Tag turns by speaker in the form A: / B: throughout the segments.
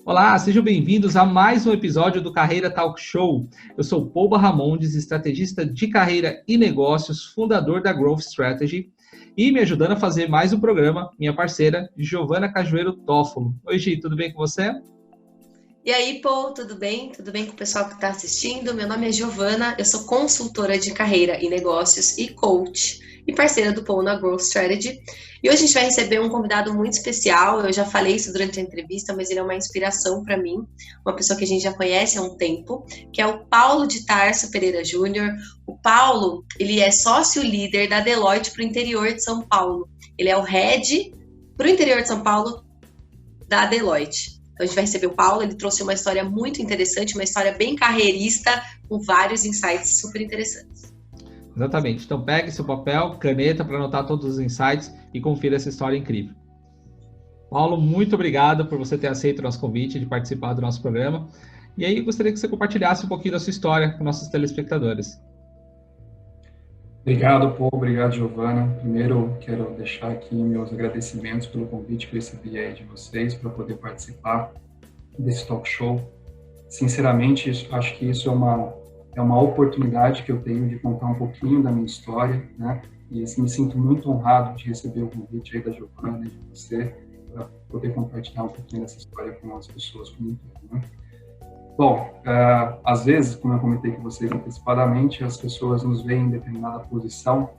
A: Olá, sejam bem-vindos a mais um episódio do Carreira Talk Show. Eu sou Paul Barramondes, estrategista de carreira e negócios, fundador da Growth Strategy, e me ajudando a fazer mais um programa, minha parceira, Giovana Cajueiro Toffolo. Oi, Gi, tudo bem com você?
B: E aí, Paul, tudo bem? Tudo bem com o pessoal que está assistindo? Meu nome é Giovana, eu sou consultora de carreira e negócios e coach e parceira do Paul na Growth Strategy. E hoje a gente vai receber um convidado muito especial. Eu já falei isso durante a entrevista, mas ele é uma inspiração para mim, uma pessoa que a gente já conhece há um tempo, que é o Paulo de Tarso Pereira Júnior. O Paulo, ele é sócio-líder da Deloitte para o interior de São Paulo. Ele é o head para o interior de São Paulo da Deloitte. Então a gente vai receber o Paulo, ele trouxe uma história muito interessante, uma história bem carreirista, com vários insights super interessantes.
A: Exatamente. Então pegue seu papel, caneta para anotar todos os insights e confira essa história incrível. Paulo, muito obrigado por você ter aceito o nosso convite de participar do nosso programa. E aí, gostaria que você compartilhasse um pouquinho da sua história com nossos telespectadores.
C: Obrigado, Paul. Obrigado, Giovana. Primeiro, quero deixar aqui meus agradecimentos pelo convite que eu recebi aí de vocês para poder participar desse talk show. Sinceramente, acho que isso é uma oportunidade que eu tenho de contar um pouquinho da minha história, né? E assim, me sinto muito honrado de receber o convite aí da Giovana e de você para poder compartilhar um pouquinho dessa história com as pessoas como um todo, né? Bom, às vezes, como eu comentei com vocês antecipadamente, as pessoas nos veem em determinada posição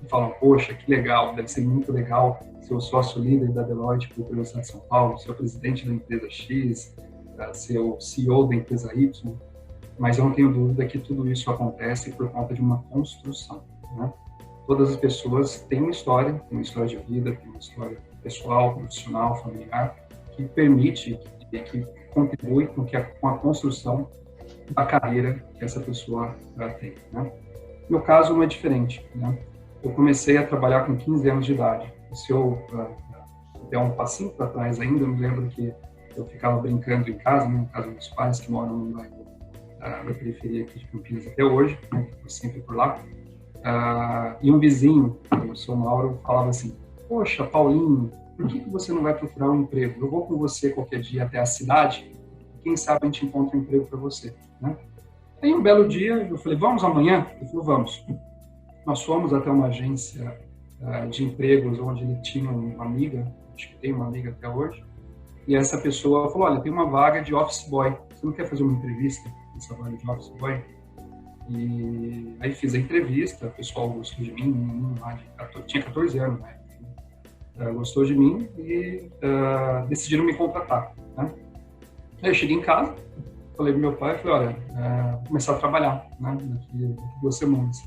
C: e falam, poxa, que legal, deve ser muito legal ser o sócio-líder da Deloitte para o interior do Estado de São Paulo, ser o presidente da empresa X, ser o CEO da empresa Y, mas eu não tenho dúvida que tudo isso acontece por conta de uma construção, né? Todas as pessoas têm uma história de vida, têm uma história pessoal, profissional, familiar, que permite, que contribui com a construção da carreira que essa pessoa tem, né? No meu caso, não é diferente, né? Eu comecei a trabalhar com 15 anos de idade. Se eu der um passinho para trás ainda, eu me lembro que eu ficava brincando em casa, né, na casa dos meus pais, que moram no bairro da periferia aqui de Campinas até hoje, né, eu sempre por lá. E um vizinho, o seu Mauro, falava assim, poxa, Paulinho, por que você não vai procurar um emprego? Eu vou com você qualquer dia até a cidade, e quem sabe a gente encontra um emprego para você, né? Aí um belo dia, eu falei, vamos amanhã? Ele falou, vamos. Nós fomos até uma agência de empregos, onde ele tinha uma amiga, acho que tem uma amiga até hoje, e essa pessoa falou, olha, tem uma vaga de office boy, você não quer fazer uma entrevista nessa vaga de office boy? E aí fiz a entrevista, o pessoal gostou de mim, tinha 14 anos, né? Gostou de mim e decidiram me contratar, né? Aí eu cheguei em casa, falei pro meu pai, falei, olha, vou começar a trabalhar, né? Daqui 2 semanas.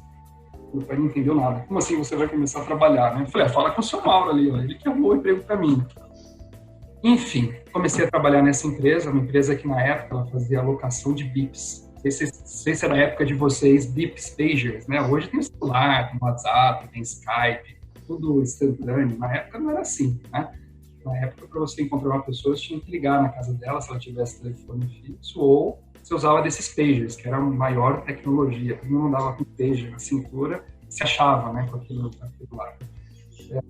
C: Meu pai não entendeu nada. Como assim você vai começar a trabalhar, né? Eu falei, fala com o seu Mauro ali, ó, ele que arrumou o emprego para mim. Enfim, comecei a trabalhar nessa empresa, uma empresa que na época ela fazia alocação de bips. Não sei se era a época de vocês, bips, pagers, né? Hoje tem celular, tem WhatsApp, tem Skype, tudo instantâneo. Na época não era assim, né? Na época, para você encontrar uma pessoa, você tinha que ligar na casa dela, se ela tivesse telefone fixo, ou você usava desses pagers, que era a maior tecnologia. Todo mundo andava com pager na cintura, se achava, né, com aquilo lá.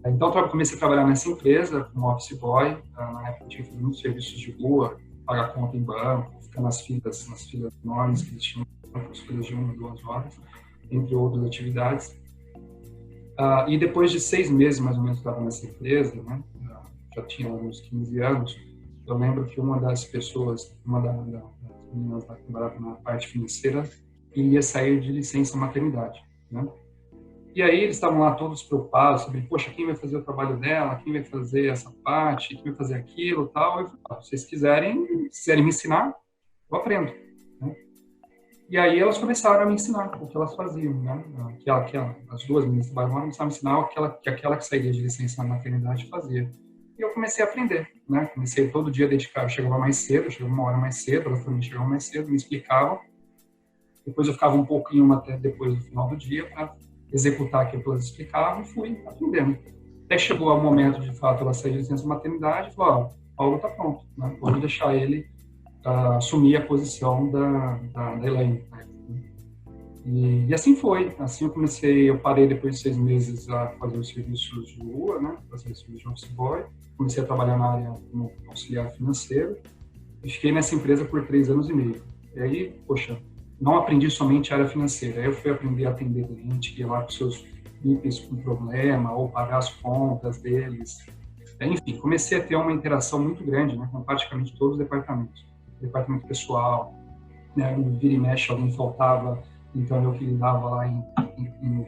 C: Então, eu comecei a trabalhar nessa empresa, como office boy. Na época, eu tinha que fazer muitos serviços de rua, pagar conta em banco, ficar nas filas enormes que eles tinham, as filas de 1 a 2 horas, entre outras atividades. E depois de 6 meses, mais ou menos, estava nessa empresa, né? Já tinha uns 15 anos, eu lembro que uma das pessoas, uma das meninas que trabalhava na parte financeira, ia sair de licença maternidade, né? E aí eles estavam lá todos preocupados sobre, poxa, quem vai fazer o trabalho dela, quem vai fazer essa parte, quem vai fazer aquilo, tal. Eu falei, se vocês quiserem me ensinar, eu aprendo, né? E aí elas começaram a me ensinar o que elas faziam, né? As duas meninas que trabalhavam começaram a me ensinar aquela que saía de licença na maternidade fazia. E eu comecei a aprender, né? Comecei todo dia a dedicar, eu chegava mais cedo, eu chegava 1 hora mais cedo, elas também chegavam mais cedo, me explicavam. Depois eu ficava um pouquinho até depois do final do dia para executar aquilo que elas explicavam e fui aprendendo. Até chegou o momento, de fato, ela sair de licença maternidade e falou, ó, Paulo está pronto, né? Pode deixar ele assumir a posição da Elaine, né? E assim foi. Assim eu parei depois de 6 meses a fazer os serviços de rua, né? Fazer os serviços de office boy. Comecei a trabalhar na área como auxiliar financeiro. E fiquei nessa empresa por 3 anos e meio. E aí, poxa, não aprendi somente a área financeira. Aí eu fui aprender a atender cliente, que ia lá com seus BIPs com problema, ou pagar as contas deles. Enfim, comecei a ter uma interação muito grande, né, com praticamente todos os departamentos. Departamento pessoal, né, no vira e mexe alguém faltava, então eu que lidava lá em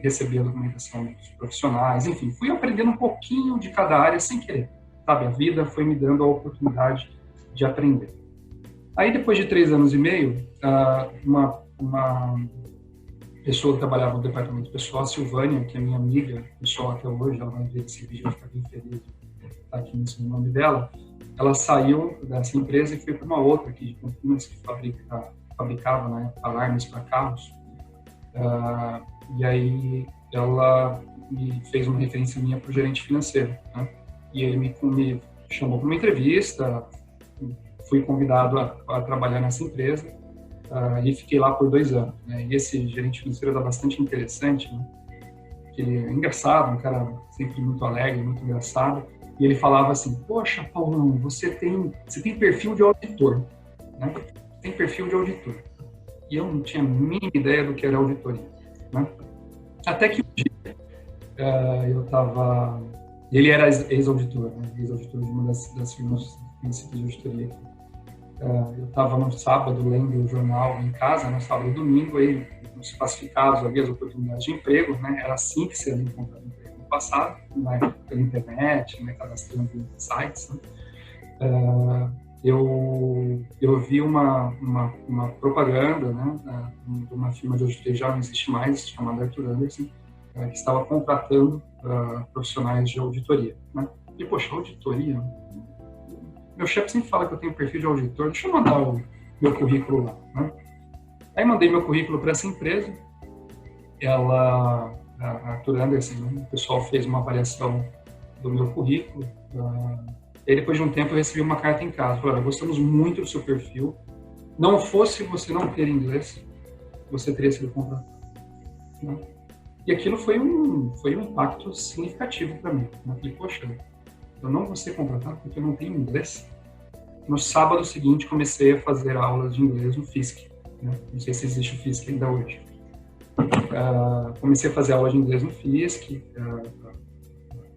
C: receber a documentação dos profissionais. Enfim, fui aprendendo um pouquinho de cada área sem querer. Sabe, a vida foi me dando a oportunidade de aprender. Aí, depois de 3 anos e meio, uma pessoa que trabalhava no departamento pessoal, a Silvânia, que é minha amiga pessoal até hoje, ela vai ver esse vídeo, vai ficar bem feliz de estar aqui nesse nome dela, ela saiu dessa empresa e foi para uma outra aqui de Campinas, que fabricava, né, alarmes para carros. E aí ela me fez uma referência minha para o gerente financeiro, né? E ele me chamou para uma entrevista, fui convidado a trabalhar nessa empresa e fiquei lá por 2 anos, né? E esse gerente financeiro era bastante interessante, né? Ele é engraçado, um cara sempre muito alegre, muito engraçado, e ele falava assim: poxa, Paulão, você tem perfil de auditor, né? Tem perfil de auditor. E eu não tinha a mínima ideia do que era auditoria, né? Até que um dia eu estava... Ele era ex-auditor, né? Ex-auditor de uma das firmas princípios de auditoria aqui. Eu estava no sábado lendo o jornal em casa, no sábado e domingo, aí nos classificados ali as oportunidades de emprego, né? Era assim que se encontrava emprego no passado, né? Pela internet, né? Cadastrando em sites, né? Eu vi uma propaganda, né, de uma firma de auditoria, já não existe mais, chamada Arthur Andersen, que estava contratando profissionais de auditoria, né? E, poxa, auditoria? Meu chefe sempre fala que eu tenho perfil de auditor, deixa eu mandar o meu currículo lá, né? Aí mandei meu currículo para essa empresa, a Arthur Andersen, né, o pessoal fez uma avaliação do meu currículo, e depois de um tempo eu recebi uma carta em casa, falando: gostamos muito do seu perfil, não fosse você não ter inglês, você teria sido contratado, né? E aquilo foi um impacto significativo para mim. Eu falei: poxa, eu não vou ser contratado porque eu não tenho inglês. No sábado seguinte comecei a fazer aulas de inglês no FISC, né? Não sei se existe o FISC ainda hoje. Comecei a fazer aula de inglês no FISC,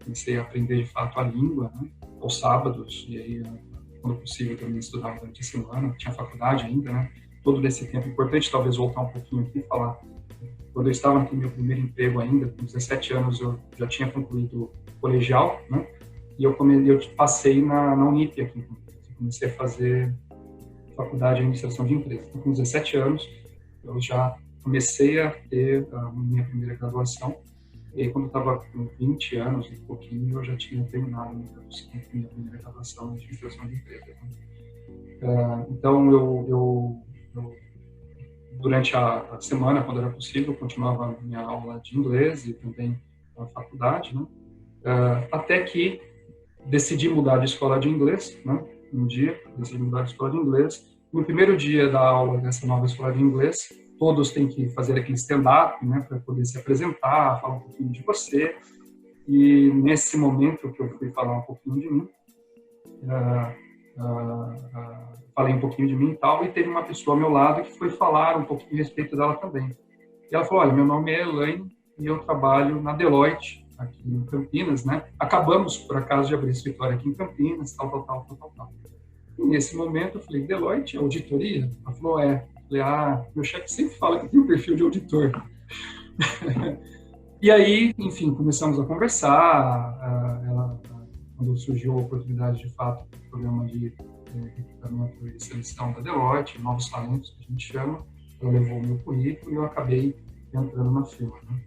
C: comecei a aprender de fato a língua, né? Aos sábados, e aí, quando possível, também estudava durante a semana, tinha faculdade ainda, né? Todo esse tempo. Importante talvez voltar um pouquinho aqui e falar. Quando eu estava no meu primeiro emprego ainda, com 17 anos, eu já tinha concluído o colegial, né? E eu passei na Unip aqui, comecei a fazer faculdade de administração de empresas. Então, com 17 anos, eu já comecei a ter a minha primeira graduação. E aí, quando eu estava com 20 anos, um pouquinho, eu já tinha terminado minha primeira graduação em administração de empresas, né? Então, eu durante a semana, quando era possível, continuava a minha aula de inglês e também a faculdade, né? Até que decidi mudar de escola de inglês, né? Um dia, decidi mudar de escola de inglês. No primeiro dia da aula dessa nova escola de inglês, todos têm que fazer aquele stand-up, né? Para poder se apresentar, falar um pouquinho de você. E nesse momento que eu fui falar um pouquinho de mim, falei um pouquinho de mim e tal, e teve uma pessoa ao meu lado que foi falar um pouquinho a respeito dela também. E ela falou: olha, meu nome é Elaine e eu trabalho na Deloitte, aqui em Campinas, né? Acabamos, por acaso, de abrir escritório aqui em Campinas, tal. E nesse momento eu falei: Deloitte, auditoria? Ela falou: é. Eu falei: meu chefe sempre fala que eu tenho um perfil de auditor. E aí, enfim, começamos a conversar. Quando surgiu a oportunidade, de fato, do programa de recrutamento e seleção da Deloitte, novos talentos, que a gente chama, ela levou o meu currículo e eu acabei entrando na firma, né?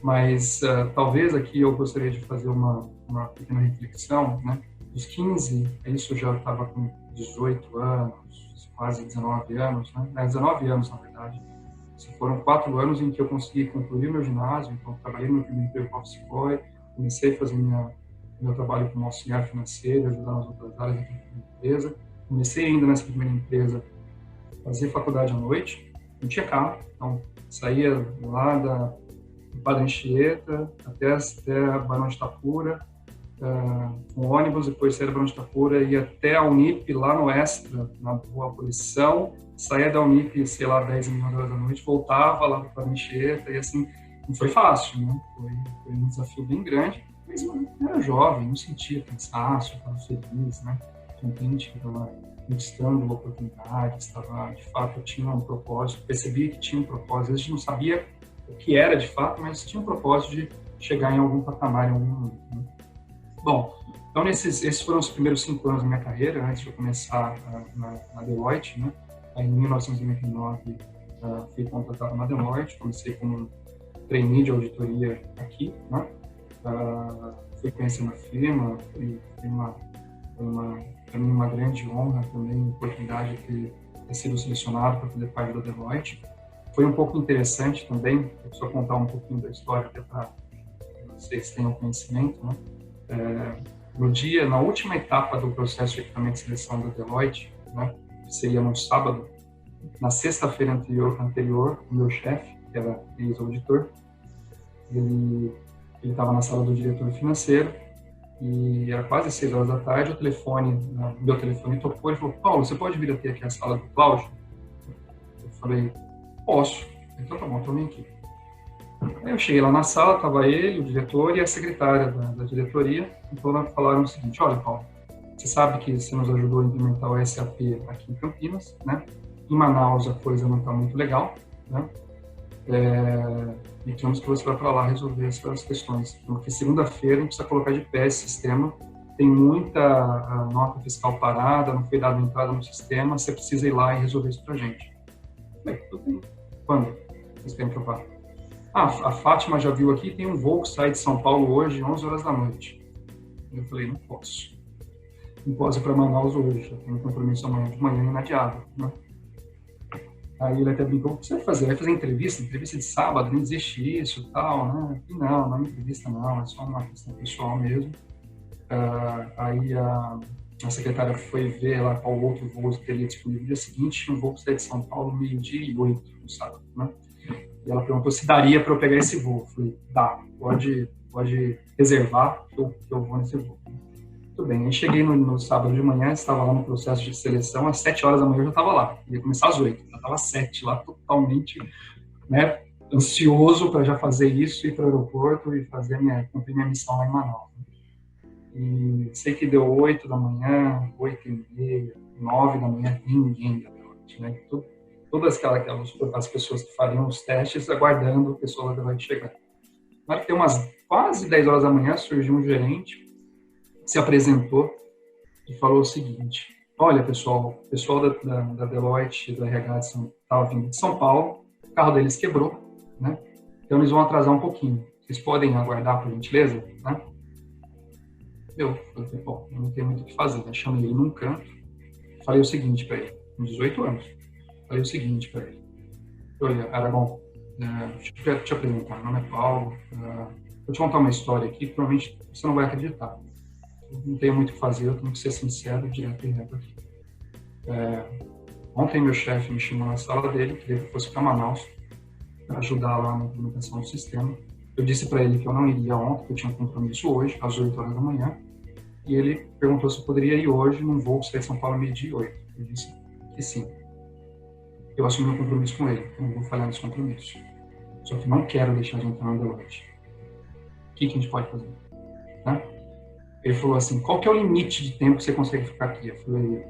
C: Mas talvez aqui eu gostaria de fazer uma pequena reflexão, né? Dos 15, isso já estava com 18 anos, quase 19 anos, né? 19 anos, na verdade. Foram 4 anos em que eu consegui concluir meu ginásio, então trabalhei no meu primeiro emprego como office boy, comecei a fazer meu trabalho como auxiliar financeiro, ajudar nas outras áreas da empresa. Comecei ainda nessa primeira empresa a fazer faculdade à noite, não tinha carro, então saía lá da Padre Anchieta até a Barão de Itapura, um ônibus, depois saía da Barão de Itapura, ia até a Unip, lá no Extra, na Rua Abolição, saía da Unip, sei lá, 10 horas da noite, voltava lá para a Anchieta, e assim, não foi fácil, né? Foi um desafio bem grande, mas eu era jovem, não sentia cansaço, estava feliz, né? Contente que estava conquistando oportunidades, estava, de fato, eu tinha um propósito, percebia que tinha um propósito, a gente não sabia o que era de fato, mas tinha um propósito de chegar em algum patamar, em algum momento, né? Bom, então esses foram os primeiros 5 anos da minha carreira, antes de eu começar na Deloitte, né? Aí, em 1999, fui contratado na Deloitte, comecei como trainee de auditoria aqui, né? Fui conhecendo a firma, foi para mim uma grande honra também, oportunidade de ter sido selecionado para fazer parte da Deloitte. Foi um pouco interessante também, eu só contar um pouquinho da história até para vocês tenham conhecimento, né? Na última etapa do processo de equipamento de seleção da Deloitte, né, que seria no sábado, na sexta-feira anterior, o meu chefe, que era ex-auditor, ele estava na sala do diretor financeiro e era quase 6 horas da tarde, meu telefone tocou e falou: Paulo, você pode vir até aqui à sala do Cláudio? Eu falei: posso. Então tá bom, então vem aqui. Aí eu cheguei lá na sala, estava ele, o diretor e a secretária da diretoria. Então falaram o seguinte: olha, Paulo, você sabe que você nos ajudou a implementar o SAP aqui em Campinas, né? Em Manaus a coisa não está muito legal, né? E temos que você vai para lá resolver essas questões. Porque segunda-feira a gente precisa colocar de pé esse sistema. Tem muita nota fiscal parada, não foi dada entrada no sistema, você precisa ir lá e resolver isso para a gente. Bem, tudo bem. Quando vocês querem que eu vá? A Fátima já viu aqui, tem um voo que sai de São Paulo hoje, 11 horas da noite. Eu falei: não posso. Não posso ir para Manaus hoje, eu tenho um compromisso amanhã de manhã inadiável, né? Aí ele até brincou: o que você vai fazer? Vai fazer entrevista? Entrevista de sábado? Não existe isso e tal, né? E não é entrevista não, é só uma questão pessoal mesmo. Aí a secretária foi ver lá qual outro voo teria disponível no dia seguinte, um voo que sai de São Paulo 12h08 no sábado, né? E ela perguntou se daria para eu pegar esse voo. Eu falei: dá, pode reservar que eu vou nesse voo. Tudo bem, aí cheguei no sábado de manhã, estava lá no processo de seleção, às 7 horas da manhã eu já estava lá, ia começar às 8, já estava às 7 lá, totalmente, né, ansioso para já fazer isso, ir para o aeroporto e cumprir minha missão lá em Manaus. E sei que deu 8 da manhã, 8h30, 9 da manhã, ninguém da noite, né? Todas as pessoas que fariam os testes aguardando o pessoal da Deloitte chegar. Na hora que deu umas quase 10 horas da manhã, surgiu um gerente, se apresentou e falou o seguinte: olha, pessoal, o pessoal da Deloitte, da RH estava vindo de São Paulo, o carro deles quebrou, né? Então eles vão atrasar um pouquinho. Vocês podem aguardar, por gentileza, né? Eu falei: bom, eu não tenho muito o que fazer, né? Chamei ele num canto, falei o seguinte para ele, com 18 anos. Falei o seguinte para ele: olha, Aragão, deixa eu te apresentar, meu nome é Paulo, vou te contar uma história aqui que provavelmente você não vai acreditar. Eu não tenho muito o que fazer, eu tenho que ser sincero, direto e reto aqui. Ontem meu chefe me chamou na sala dele, queria que eu fosse para Manaus para ajudar lá na implementação do sistema. Eu disse para ele que eu não iria ontem, que eu tinha um compromisso hoje, às 8 horas da manhã, e ele perguntou se eu poderia ir hoje num voo que sai de São Paulo 12h08. Eu disse que sim. Eu assumi um compromisso com ele, eu não vou falhar nesse compromisso. Só que não quero deixar de entrar na Deloitte. O que a gente pode fazer? Né? Ele falou assim: qual que é o limite de tempo que você consegue ficar aqui? Eu falei: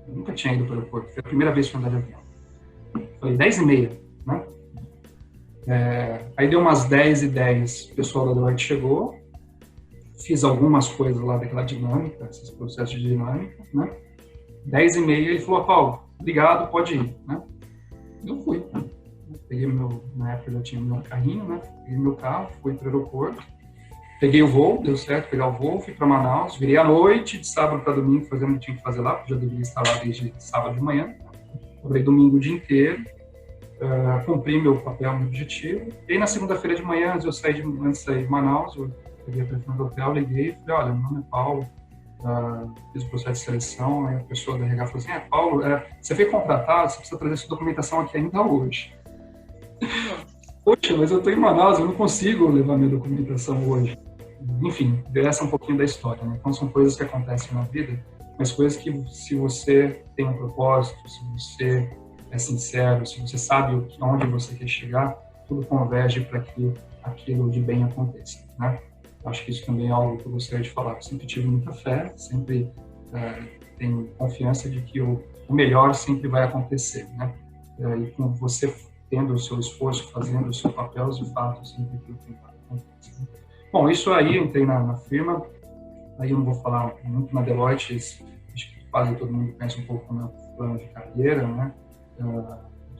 C: eu nunca tinha ido para o aeroporto, foi a primeira vez que eu andei de avião. Eu falei: 10h30, né? Aí deu umas 10h10, o pessoal da Deloitte chegou, fiz algumas coisas lá daquela dinâmica, esses processos de dinâmica, né? 10h30 ele falou: Paulo, obrigado, pode ir, né? Eu fui. Peguei na época eu já tinha meu carrinho, né? Peguei meu carro, fui para o aeroporto, peguei o voo, deu certo pegar o voo, fui para Manaus, virei à noite, de sábado para domingo, fazendo o que tinha que fazer lá, porque já deveria estar lá desde sábado de manhã. Trabalhei domingo o dia inteiro, cumpri meu papel, meu objetivo. E aí, na segunda-feira de manhã, antes de sair de Manaus, eu peguei o telefone do hotel, liguei e falei: olha, meu nome é Paulo, fiz o processo de seleção. Aí a pessoa da RH falou assim: Paulo, você foi contratado, você precisa trazer sua documentação aqui ainda hoje. Poxa, mas eu estou em Manaus, eu não consigo levar minha documentação hoje. enfim, essa é um pouquinho da história, né? Então, são coisas que acontecem na vida, mas coisas que, se você tem um propósito, se você é sincero, se você sabe onde você quer chegar, tudo converge para que aquilo de bem aconteça, né? Acho que isso também é algo que eu gostaria de falar. Eu sempre tive muita fé, sempre tenho confiança de que o melhor sempre vai acontecer, né? E com você tendo o seu esforço, fazendo o seu papel, de fato, sempre aquilo que vai acontecer. Bom, isso aí, eu entrei na firma, aí eu não vou falar muito na Deloitte, acho que quase todo mundo conhece um pouco o meu plano de carreira, né?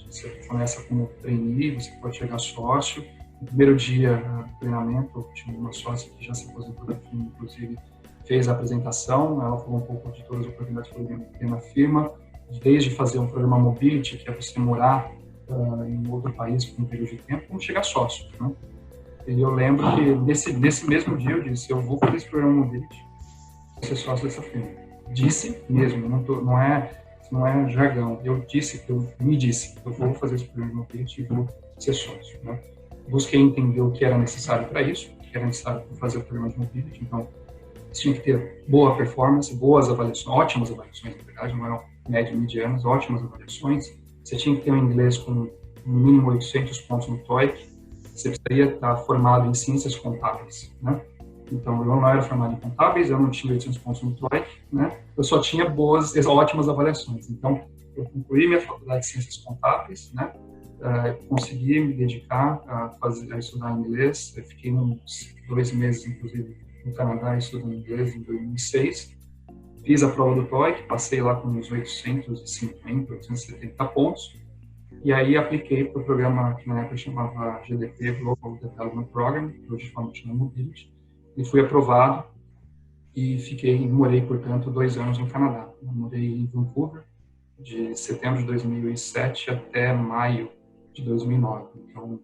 C: Você começa como trainee, você pode chegar sócio. No primeiro dia do treinamento, eu tinha uma sócia que já se aposentou da firma, inclusive, fez a apresentação, ela falou um pouco de todas as oportunidades que eu tenho na firma, desde fazer um programa Mobility, que é você morar em outro país por um período de tempo, como chegar sócio, né? E eu lembro que nesse mesmo dia eu disse, eu vou fazer esse programa Mobility, vou ser sócio dessa firma. Disse mesmo, não é jargão, eu me disse, eu vou fazer esse programa Mobility e vou ser sócio, né? Busquei entender o que era necessário para isso, o que era necessário para fazer o programa de Mobility, então tinha que ter boa performance, boas avaliações, ótimas avaliações, na verdade, não eram médias medianas, ótimas avaliações. Você tinha que ter um inglês com no mínimo 800 pontos no TOEIC, você precisaria estar formado em ciências contábeis, né? Então, eu não era formado em contábeis, eu não tinha 800 pontos no TOEIC, né? Eu só tinha ótimas avaliações. Então, eu concluí minha faculdade de ciências contábeis, né? Consegui me dedicar a estudar inglês. Eu fiquei uns 2 meses, inclusive, no Canadá estudando inglês em 2006. Fiz a prova do TOEIC, passei lá com uns 850, 870 pontos. E aí apliquei para o programa que na época chamava GDP, Global Development Program, que hoje chama Mobility, e fui aprovado e morei, portanto, 2 anos no Canadá. Eu morei em Vancouver, de setembro de 2007 até maio de 2009. Então,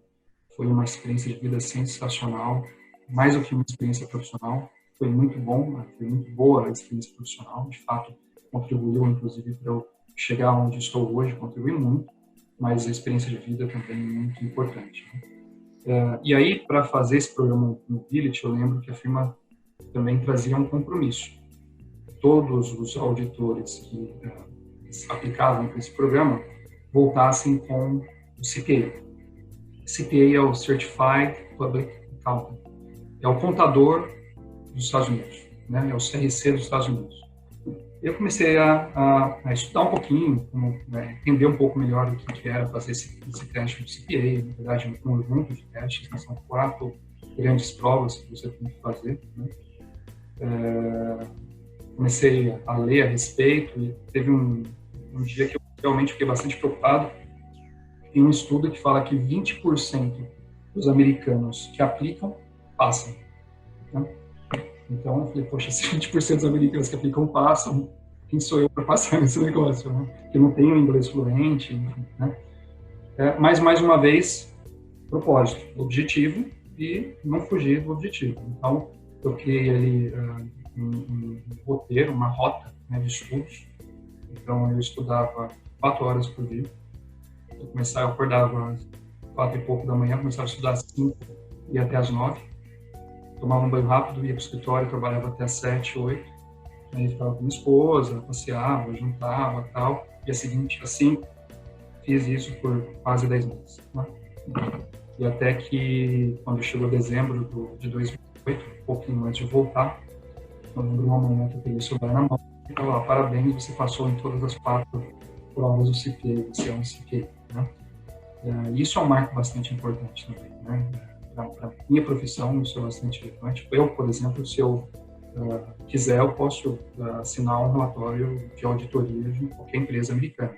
C: foi uma experiência de vida sensacional, mais do que uma experiência profissional. Foi muito bom, foi muito boa a experiência profissional, de fato, contribuiu, inclusive, para eu chegar onde estou hoje, contribuiu muito, mas a experiência de vida também é muito importante, né? E aí, para fazer esse programa Mobility, eu lembro que a firma também trazia um compromisso. Todos os auditores que aplicavam para esse programa voltassem com o CPA. CPA é o Certified Public Accountant. É o contador dos Estados Unidos, né? É o CRC dos Estados Unidos. Eu comecei a estudar um pouquinho, entender um pouco melhor o que era fazer esse teste do CPA. Na verdade, um conjunto de testes, são 4 grandes provas que você tem que fazer, né? Comecei a ler a respeito e teve um dia que eu realmente fiquei bastante preocupado. Tem um estudo que fala que 20% dos americanos que aplicam passam, né? Então, eu falei, poxa, se 20% dos americanos que aplicam passam, quem sou eu para passar nesse negócio, né? Que não tenho inglês fluente, enfim, né? Mas, mais uma vez, propósito, objetivo e não fugir do objetivo. Então, eu criei ali um roteiro, uma rota, né, de estudos. Então, eu estudava 4 horas por dia. Eu acordava às 4 e pouco da manhã, começava a estudar às 5 e até às 9. Tomava um banho rápido, ia para o escritório, trabalhava até às 7, 8. Aí ficava com minha esposa, passeava, juntava e tal. Dia seguinte, assim, fiz isso por quase 10 meses, né? E até que, quando chegou dezembro de 2008, um pouquinho antes de voltar, eu lembro uma manhã que eu peguei o celular na mão e falei, parabéns, você passou em todas as 4 provas do CPA, você é um CPA, né? Isso é um marco bastante importante também, né? Para minha profissão, isso é bastante relevante. Eu, por exemplo, se eu quiser, eu posso assinar um relatório de auditoria de qualquer empresa americana,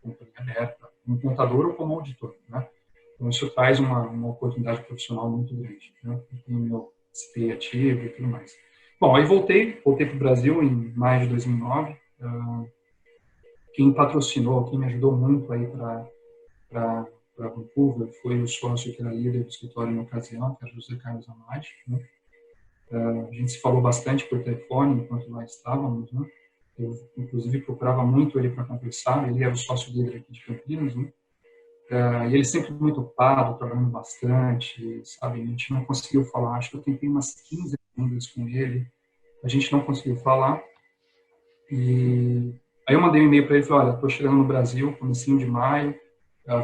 C: companhia aberta, como contador ou como auditor, né? Então, isso traz uma oportunidade profissional muito grande, né? Eu tenho meu CPA ativo e tudo mais. Bom, aí voltei para o Brasil em maio de 2009. Quem patrocinou, quem me ajudou muito aí para Vancouver foi o sócio que era líder do escritório na ocasião, que era José Carlos Amade, né? A gente se falou bastante por telefone enquanto lá estávamos, né? Eu, inclusive, procurava muito ele para conversar. Ele era o sócio líder aqui de Campinas, né? E ele sempre muito ocupado, trabalhando bastante, sabe? A gente não conseguiu falar. Acho que eu tentei umas 15 segundos com ele. A gente não conseguiu falar. E aí eu mandei um e-mail para ele e falei, olha, estou chegando no Brasil, comecinho de maio,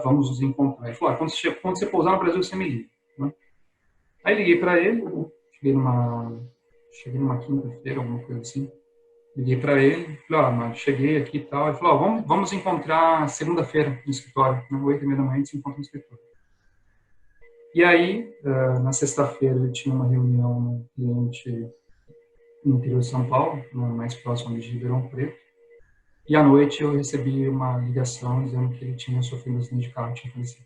C: vamos nos encontrar. Ele falou, quando você pousar no Brasil, você me liga. Né? Aí liguei para ele, cheguei numa quinta-feira, alguma coisa assim. Liguei para ele, falei, cheguei aqui e tal. Ele falou, vamos encontrar segunda-feira no escritório, às 8h30 da manhã, a gente se encontra no escritório. E aí, na sexta-feira, ele tinha uma reunião no cliente no interior de São Paulo, mais próximo de Ribeirão Preto. E à noite eu recebi uma ligação dizendo que ele tinha sofrido um acidente de carro, tinha falecido.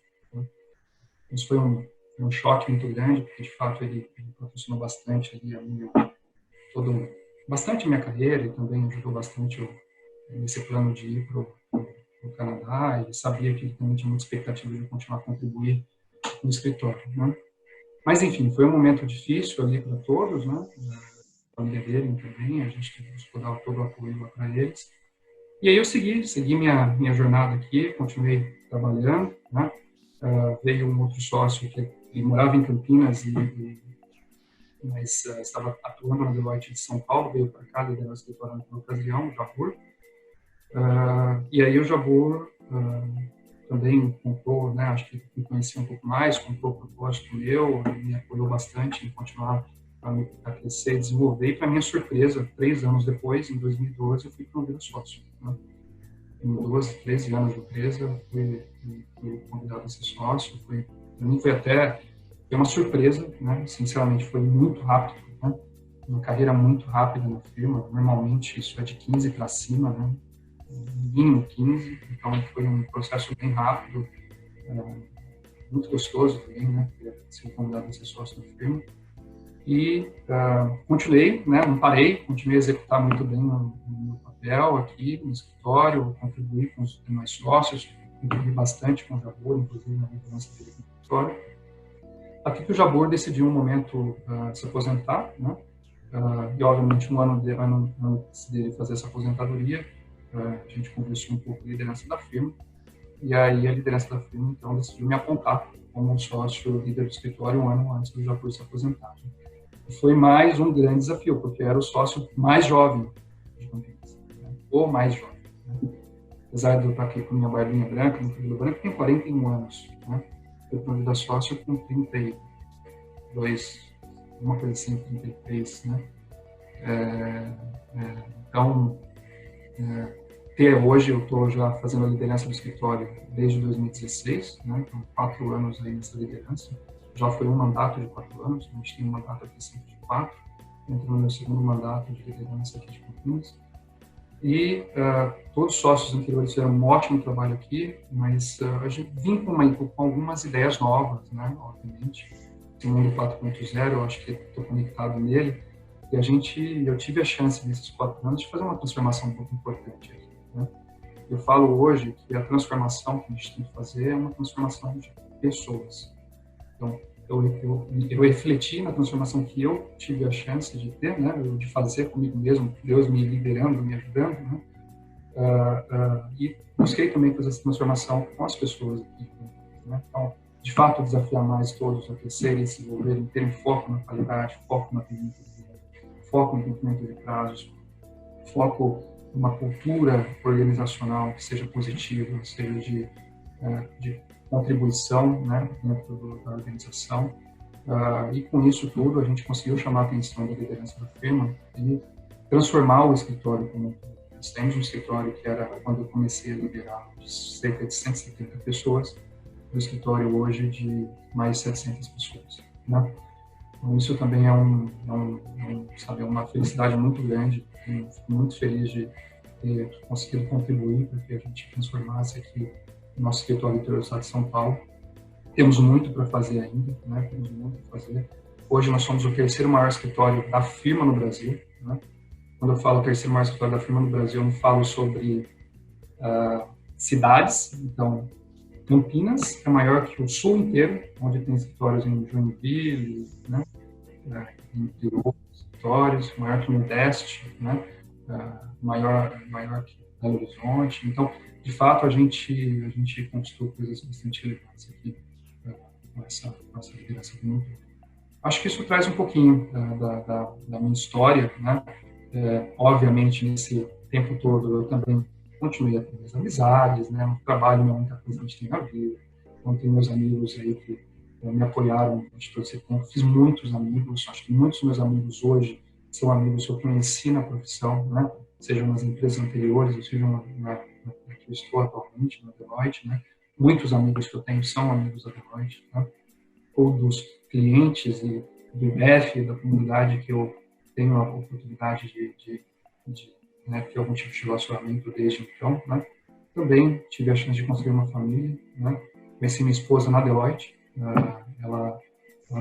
C: Isso foi um choque muito grande, porque de fato ele patrocinou bastante ali bastante a minha carreira e também ajudou bastante nesse plano de ir para o Canadá, e sabia que ele também tinha muita expectativa de continuar a contribuir no escritório, né? Mas enfim, foi um momento difícil ali para todos, né? A família dele também, a gente teve que dar todo o apoio lá para eles. E aí eu segui minha jornada aqui, continuei trabalhando, né? Veio um outro sócio que morava em Campinas mas estava atuando na Deloitte de São Paulo, veio para cá, liderou o escritório na ocasião, o Jabor. E aí o Jabor também comprou, né, acho que me conhecia um pouco mais, comprou o propósito meu, me apoiou bastante em continuar a crescer e desenvolver. E, para minha surpresa, 3 anos depois, em 2012, eu fui promovido sócio. Né? Em 12, 13 anos de empresa, fui convidado a ser sócio. Para mim foi uma surpresa, né? Sinceramente, foi muito rápido. Né? Uma carreira muito rápida na firma. Normalmente, isso é de 15 para cima, né? Mínimo 15. Então, foi um processo bem rápido, muito gostoso também, né? Ser convidado a ser sócio da firma. E continuei, né? Não parei, continuei a executar muito bem o meu papel aqui no escritório, contribuí com os demais sócios, contribuí bastante com o Jabor, inclusive na liderança dele no escritório. Até que o Jabor decidiu um momento se aposentar, né? E obviamente um ano antes dele fazer essa aposentadoria, a gente conversou um pouco com a liderança da firma, e aí a liderança da firma então decidiu me apontar como um sócio líder do escritório um ano antes do Jabor se aposentar. Foi mais um grande desafio, porque eu era o sócio mais jovem de Campinas, né? O mais jovem. Né? Apesar de eu estar aqui com minha barbinha branca, meu cabelo branco, tem 41 anos. Né? Eu promovido a sócio com 32, uma coisa assim, 33. Né? Então, até hoje eu estou já fazendo a liderança do escritório desde 2016, né? Então, 4 anos aí nessa liderança. Já foi um mandato de 4 anos, a gente tem um mandato aqui sempre de 4, entrou no meu segundo mandato de liderança aqui de Campinas. E todos os sócios anteriores fizeram um ótimo trabalho aqui, mas a gente vim com algumas ideias novas, né, obviamente. O mundo 4.0, eu acho que estou conectado nele, e eu tive a chance nesses 4 anos de fazer uma transformação muito importante aqui. Né? Eu falo hoje que a transformação que a gente tem que fazer é uma transformação de pessoas. Então, eu refleti na transformação que eu tive a chance de ter, né, de fazer comigo mesmo, Deus me liderando, me ajudando, né, e busquei também fazer essa transformação com as pessoas aqui. Né, então, de fato, desafiar mais todos a crescerem, se desenvolverem, terem foco na qualidade, foco na foco no cumprimento de prazos, foco numa cultura organizacional que seja positiva, seja de contribuição, né, dentro da organização, e com isso tudo a gente conseguiu chamar a atenção da liderança da firma e transformar o escritório como nós temos um escritório que era, quando eu comecei a liderar, de cerca de 170 pessoas, o escritório hoje de mais de 700 pessoas, né? Então, isso também é uma felicidade muito grande, e fico muito feliz de ter conseguido contribuir para que a gente transformasse aqui nosso escritório interior do estado de São Paulo. Temos muito para fazer ainda, né? Temos muito para fazer. Hoje nós somos o 3º maior escritório da firma no Brasil, né? Quando eu falo 3º maior escritório da firma no Brasil, eu não falo sobre cidades. Então, Campinas é maior que o Sul inteiro, onde tem escritórios em Joinville, né? Entre outros escritórios, maior que o Nordeste, né? maior que Belo Horizonte. Então, de fato, a gente conquistou coisas bastante relevantes aqui com essa liderança do mundo. Acho que isso traz um pouquinho da minha história, né? Obviamente, nesse tempo todo, eu também continuei a ter minhas amizades, né? O trabalho não é a única coisa que a gente tem na vida. Então, tenho meus amigos aí que me apoiaram durante todo esse tempo. Fiz muitos amigos, acho que muitos dos meus amigos hoje são amigos que eu conheci na profissão, né? Sejam nas empresas anteriores, ou sejam na que eu estou atualmente, na Deloitte, né? Muitos amigos que eu tenho são amigos da Deloitte, né? Ou dos clientes e do IBF, da comunidade que eu tenho a oportunidade de ter algum tipo de relacionamento desde então, né? Também tive a chance de construir uma família, né? Conheci minha esposa na Deloitte, ela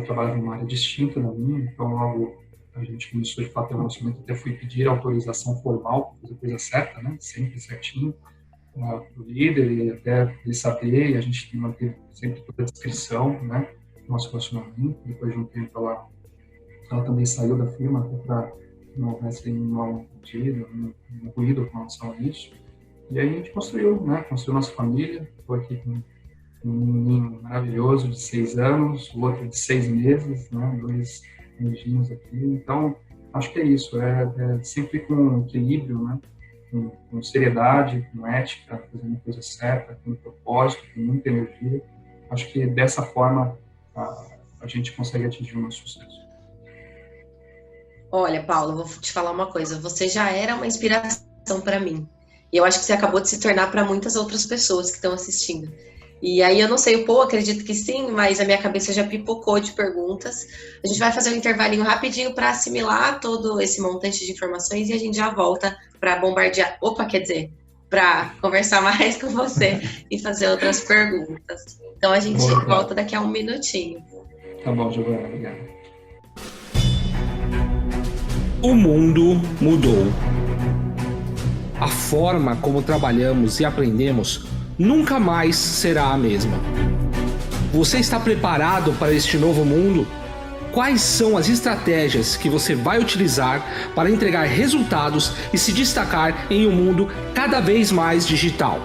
C: trabalha numa área distinta da minha, então logo a gente começou de fato o relacionamento, até fui pedir autorização formal para fazer a coisa certa, né? Sempre certinho, para o líder e até ele saber, e a gente manteve sempre toda a descrição, né? Do nosso relacionamento. Depois de um tempo ela também saiu da firma até para não houvesse nenhum mal-entendido, nenhum ruído com relação a isso. E aí a gente construiu nossa família. Estou aqui com um menino maravilhoso de 6 anos, o outro de 6 meses, né? 2 meninos aqui. Então, acho que é isso, é sempre com equilíbrio, né? Com seriedade, com ética, fazendo a coisa certa, com propósito, com muita energia. Acho que dessa forma a gente consegue atingir o nosso sucesso.
B: Olha, Paulo, vou te falar uma coisa. Você já era uma inspiração para mim. E eu acho que você acabou de se tornar para muitas outras pessoas que estão assistindo. E aí eu não sei, o Paul acredito que sim, mas a minha cabeça já pipocou de perguntas. A gente vai fazer um intervalinho rapidinho para assimilar todo esse montante de informações e a gente já volta para bombardear. Para conversar mais com você e fazer outras perguntas. Então a gente volta daqui a um minutinho.
C: Tá bom, Giovana, obrigado.
A: O mundo mudou. A forma como trabalhamos e aprendemos nunca mais será a mesma. Você está preparado para este novo mundo? Quais são as estratégias que você vai utilizar para entregar resultados e se destacar em um mundo cada vez mais digital?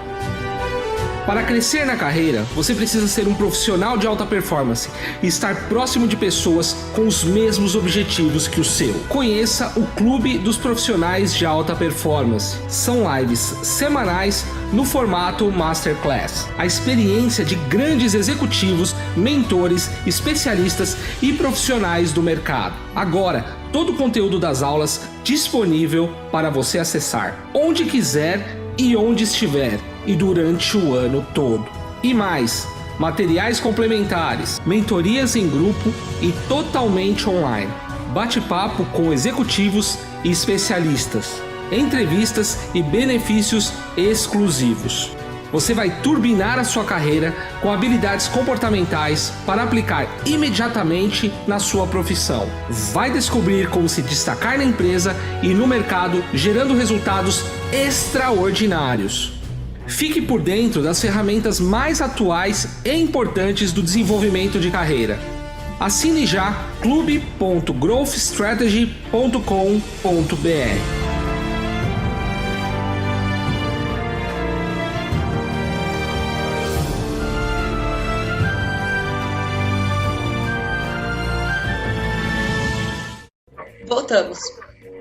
A: Para crescer na carreira, você precisa ser um profissional de alta performance e estar próximo de pessoas com os mesmos objetivos que o seu. Conheça o Clube dos Profissionais de Alta Performance. São lives semanais no formato Masterclass. A experiência de grandes executivos, mentores, especialistas e profissionais do mercado. Agora, todo o conteúdo das aulas disponível para você acessar onde quiser e onde estiver, e durante o ano todo. E mais, materiais complementares, mentorias em grupo e totalmente online, bate-papo com executivos e especialistas, entrevistas e benefícios exclusivos. Você vai turbinar a sua carreira com habilidades comportamentais para aplicar imediatamente na sua profissão. Vai descobrir como se destacar na empresa e no mercado, gerando resultados extraordinários. Fique por dentro das ferramentas mais atuais e importantes do desenvolvimento de carreira. Assine já clube.growthstrategy.com.br.
B: Voltamos.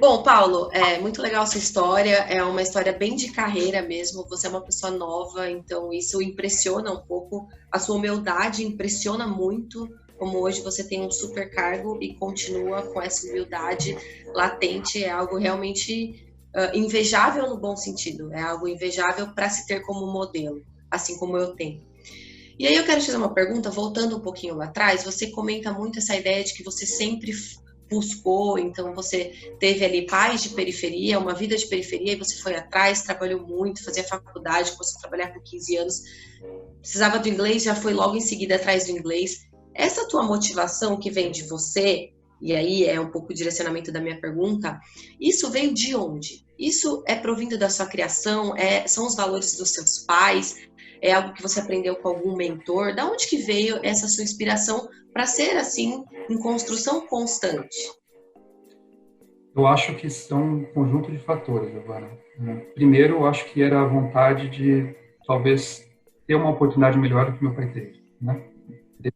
B: Bom, Paulo, é muito legal essa história, é uma história bem de carreira mesmo, você é uma pessoa nova, então isso impressiona um pouco, a sua humildade impressiona muito, como hoje você tem um super cargo e continua com essa humildade latente, é algo realmente invejável no bom sentido, é algo invejável para se ter como modelo, assim como eu tenho. E aí eu quero te fazer uma pergunta, voltando um pouquinho lá atrás, você comenta muito essa ideia de que você sempre buscou, então você teve ali pais de periferia, uma vida de periferia, e você foi atrás, trabalhou muito, fazia faculdade, começou a trabalhar com 15 anos, precisava do inglês, já foi logo em seguida atrás do inglês. Essa tua motivação que vem de você, e aí é um pouco o direcionamento da minha pergunta, isso veio de onde? Isso é provindo da sua criação? São os valores dos seus pais? É algo que você aprendeu com algum mentor? Da onde que veio essa sua inspiração para ser assim, em construção constante?
C: Eu acho que são um conjunto de fatores, Giovana. Primeiro, eu acho que era a vontade de, talvez, ter uma oportunidade melhor do que meu pai teve, né?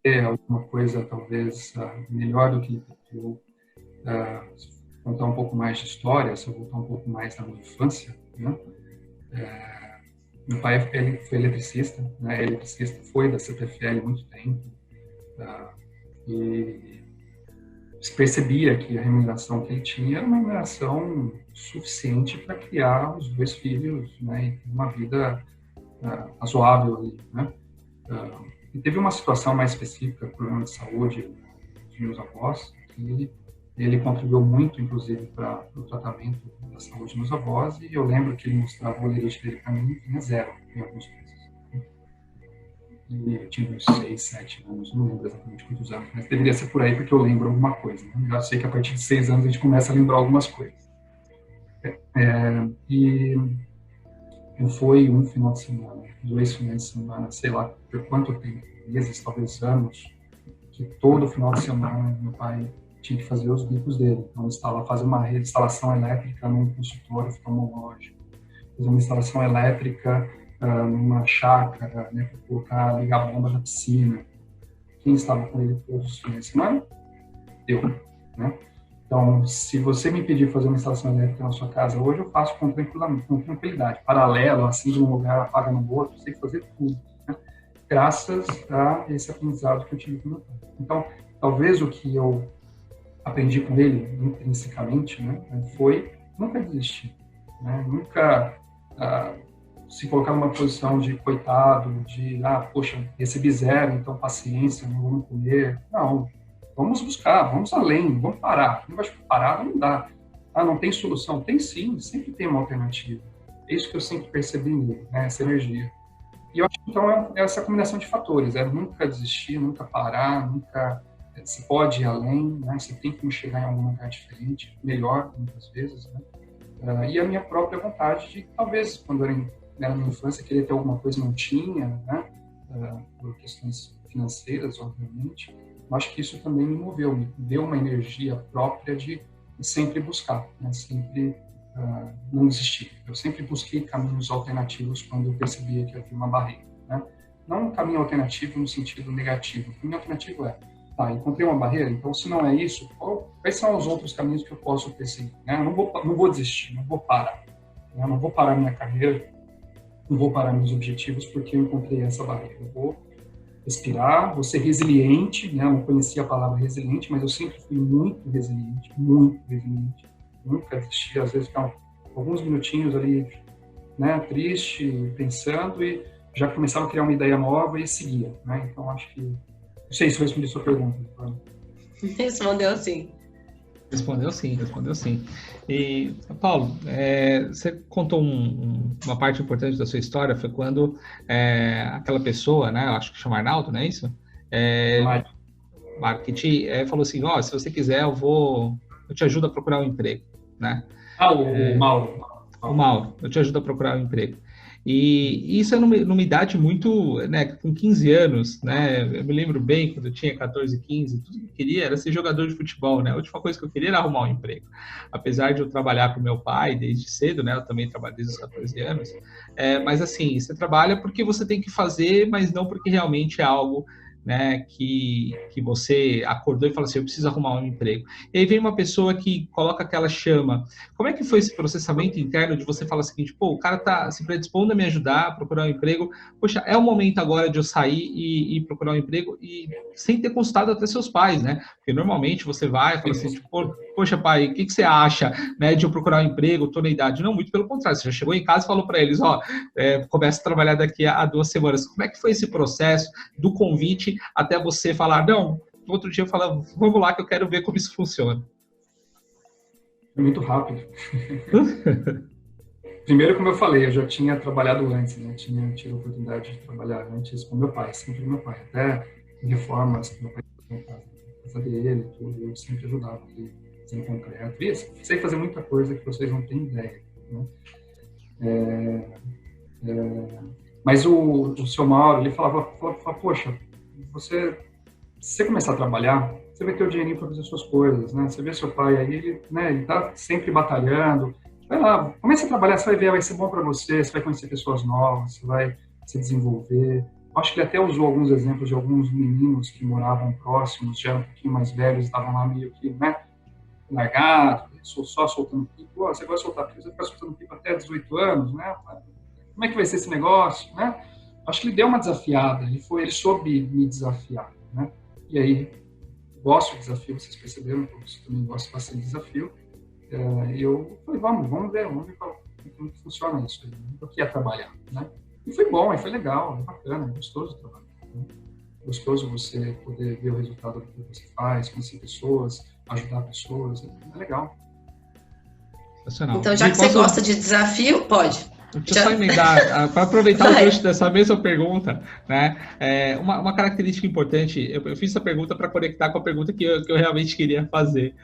C: Ter alguma coisa, talvez, melhor do que eu. Contar um pouco mais de história, se eu voltar um pouco mais na minha infância, né? Meu pai, ele foi eletricista, né? Eletricista, foi da CPFL há muito tempo, e se percebia que a remuneração que ele tinha era uma remuneração suficiente para criar os 2 filhos, né? E ter uma vida razoável ali, né? E teve uma situação mais específica, problema de saúde dos meus avós, que ele contribuiu muito, inclusive, para o tratamento da saúde dos meus avós, e eu lembro que ele mostrava o olerite dele para mim, tinha 0 em alguns meses. E eu tinha uns 6, 7 anos, não lembro exatamente quantos anos, mas deveria ser por aí, porque eu lembro alguma coisa, né? Já sei que a partir de 6 anos a gente começa a lembrar algumas coisas. E não foi um final de semana, 2 finais de semana, sei lá por quanto tempo, meses, talvez anos, que todo final de semana meu pai tinha que fazer os bicos dele. Então, fazer uma instalação elétrica num consultório oftalmológico, fazer uma instalação elétrica numa chácara, né, para colocar, ligar a bomba na piscina. Quem estava com ele todos os finais de semana? Eu, né? Então, se você me pedir fazer uma instalação elétrica na sua casa hoje, eu faço com tranquilidade. Paralelo, assim, de um lugar, apaga no outro, sei fazer tudo, né? Graças a esse aprendizado que eu tive com meu pai. Então, talvez o que eu aprendi com ele, intrinsecamente, né, foi nunca desistir, né? Nunca se colocar numa posição de coitado, de, poxa, recebi 0, então paciência, não vamos comer. Não, vamos buscar, vamos além, vamos parar. Não vai ficar parado, não dá. Não tem solução? Tem sim, sempre tem uma alternativa. É isso que eu sempre percebi nele, né, essa energia. E eu acho que, então, é essa combinação de fatores, nunca desistir, nunca parar, nunca... Você pode ir além, né? Você tem como chegar em algum lugar diferente, melhor, muitas vezes, né? E a minha própria vontade de, talvez, quando era na minha infância, querer ter alguma coisa e não tinha, né? Por questões financeiras, obviamente. Eu acho que isso também me moveu, me deu uma energia própria de sempre buscar, né? Sempre não desistir. Eu sempre busquei caminhos alternativos quando eu percebia que havia uma barreira, né? Não um caminho alternativo no sentido negativo. O caminho alternativo encontrei uma barreira, então se não é isso, quais são os outros caminhos que eu posso perseguir, né? Eu não vou desistir, não vou parar, né? Eu não vou parar minha carreira, não vou parar meus objetivos porque eu encontrei essa barreira. Eu vou respirar, vou ser resiliente, né? Eu não conhecia a palavra resiliente, mas eu sempre fui muito resiliente, nunca desisti, às vezes ficava alguns minutinhos ali, né, triste, pensando, e já começava a criar uma ideia nova e seguia, né? Então acho que não sei se eu respondi a sua pergunta.
B: Respondeu sim.
A: Respondeu sim. E, Paulo, você contou uma parte importante da sua história, foi quando aquela pessoa, né, eu acho que chama Arnaldo, não é isso? Marketing, falou assim, se você quiser, eu te ajudo a procurar um emprego, né?
C: O Mauro.
A: O Mauro, eu te ajudo a procurar um emprego. E isso é numa idade muito, né, com 15 anos, né, eu me lembro bem, quando eu tinha 14, 15, tudo que eu queria era ser jogador de futebol, né, a última coisa que eu queria era arrumar um emprego. Apesar de eu trabalhar com meu pai desde cedo, né, eu também trabalho desde os 14 anos, mas assim, você trabalha porque você tem que fazer, mas não porque realmente é algo, né, que você acordou e falou assim, eu preciso arrumar um emprego. E aí vem uma pessoa que coloca aquela chama. Como é que foi esse processamento interno de você falar o seguinte, o cara tá se predispondo a me ajudar a procurar um emprego, poxa, é o momento agora de eu sair e procurar um emprego, e sem ter consultado até seus pais, né? Porque normalmente você vai e fala assim, poxa pai, o que você acha, né, de eu procurar um emprego, tô na idade? Não, muito pelo contrário, você já chegou em casa e falou para eles, começa a trabalhar daqui a 2 semanas. Como é que foi esse processo do convite até você falar, não, outro dia eu falo, vamos lá que eu quero ver como isso funciona?
C: Muito rápido. Primeiro, como eu falei, eu já tinha trabalhado antes, né? Tinha tido a oportunidade de trabalhar antes com meu pai, sempre com meu pai. Até em reformas que meu pai fazia na casa dele, tudo, eu sempre ajudava ele em concreto. E sei fazer muita coisa que vocês não têm ideia, né? Mas o seu Mauro, ele falava, poxa, se você começar a trabalhar, você vai ter o dinheirinho para fazer suas coisas, né? Você vê seu pai aí, ele tá sempre batalhando. Vai lá, comece a trabalhar, você vai ver, vai ser bom para você, você vai conhecer pessoas novas, você vai se desenvolver. Acho que ele até usou alguns exemplos de alguns meninos que moravam próximos, já eram um pouquinho mais velhos, estavam lá meio que, né, largado, só soltando pipa. Pô, você gosta de soltar pipa, você fica soltando pipa até 18 anos, né? Como é que vai ser esse negócio, né? Acho que ele deu uma desafiada, ele soube me desafiar, né? E aí, gosto de desafio, vocês perceberam que eu também gosto bastante de desafio. Eu falei, vamos ver como que funciona isso aí, o que é trabalhar, né? E foi bom, e foi legal, é bacana, é gostoso trabalhar, né? É gostoso você poder ver o resultado do que você faz, conhecer pessoas, ajudar pessoas, é legal.
B: Então, já que você gosta de desafio, pode.
A: Deixa eu só emendar, para aproveitar o gancho dessa mesma pergunta, né? Uma característica importante, eu fiz essa pergunta para conectar com a pergunta que eu realmente queria fazer.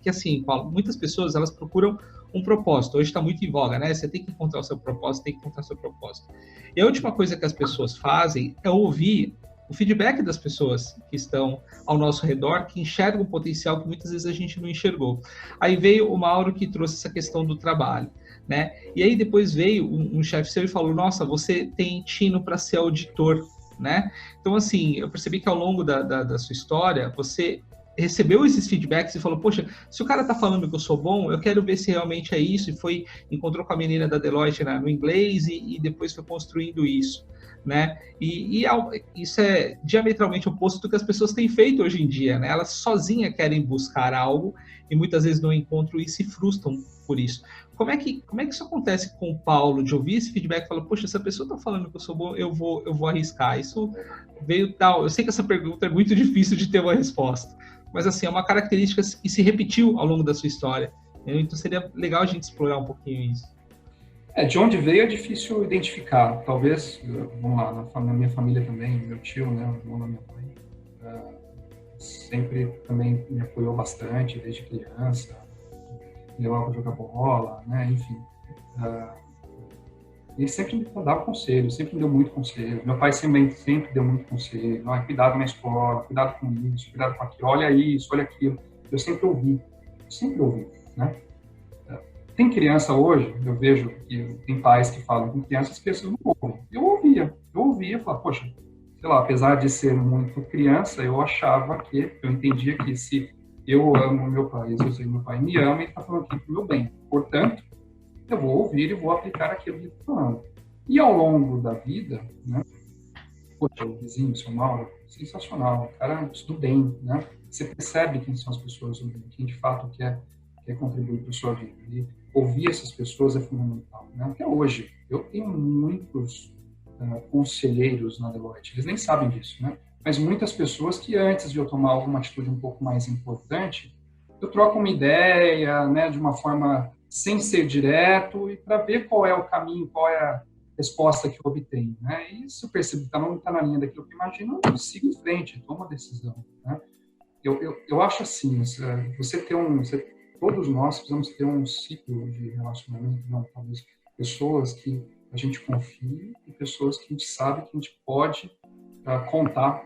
A: Que assim, Paulo, muitas pessoas elas procuram um propósito. Hoje está muito em voga, né? Você tem que encontrar o seu propósito, tem que encontrar o seu propósito. E a última coisa que as pessoas fazem é ouvir o feedback das pessoas que estão ao nosso redor, que enxergam o potencial que muitas vezes a gente não enxergou. Aí veio o Mauro que trouxe essa questão do trabalho, né? E aí depois veio um chefe seu e falou, nossa, você tem tino para ser auditor, né? Então, assim, eu percebi que ao longo da sua história, você recebeu esses feedbacks e falou, poxa, se o cara tá falando que eu sou bom, eu quero ver se realmente é isso, e encontrou com a menina da Deloitte no inglês e depois foi construindo isso, né? E isso é diametralmente oposto do que as pessoas têm feito hoje em dia, né? Elas sozinhas querem buscar algo e muitas vezes não encontram e se frustram por isso. Como é que isso acontece com o Paulo, de ouvir esse feedback e falar, poxa, essa pessoa está falando que eu sou bom, eu vou arriscar. Isso veio tal. Eu sei que essa pergunta é muito difícil de ter uma resposta, mas assim, é uma característica que se repetiu ao longo da sua história. Então seria legal a gente explorar um pouquinho isso.
C: De onde veio é difícil identificar. Talvez, vamos lá, na minha família também, meu tio, né, o irmão da minha mãe, sempre também me apoiou bastante desde criança, me levava para jogar bola, né, enfim. Ele sempre me dava conselho, sempre me deu muito conselho. Meu pai sempre deu muito conselho. Cuidado na escola, cuidado com isso, cuidado com aquilo, olha isso, olha aquilo. Eu sempre ouvi, né? Tem criança hoje, eu vejo que tem pais que falam com crianças, as crianças não ouvem. Eu ouvia, falava, poxa, sei lá, apesar de ser muito criança, eu entendia que se eu amo meu pai, se eu sei que meu pai me ama, ele está falando aqui para o meu bem. Portanto, eu vou ouvir e vou aplicar aquilo que ele está falando. E ao longo da vida, né, poxa, o vizinho, o seu Mauro, sensacional, o cara estuda bem, né? Você percebe quem são as pessoas, quem de fato quer contribuir para a sua vida. E ouvir essas pessoas é fundamental, né? Até hoje, eu tenho muitos conselheiros na Deloitte, eles nem sabem disso, né? Mas muitas pessoas que antes de eu tomar alguma atitude um pouco mais importante, eu troco uma ideia, né, de uma forma sem ser direto e para ver qual é o caminho, qual é a resposta que eu obtenho, né? E se eu percebo que não está na linha daquilo que eu imagino, eu sigo em frente, tomo uma decisão, né? Eu acho assim, todos nós precisamos ter um ciclo de relacionamento, não, talvez pessoas que a gente confia e pessoas que a gente sabe que a gente pode contar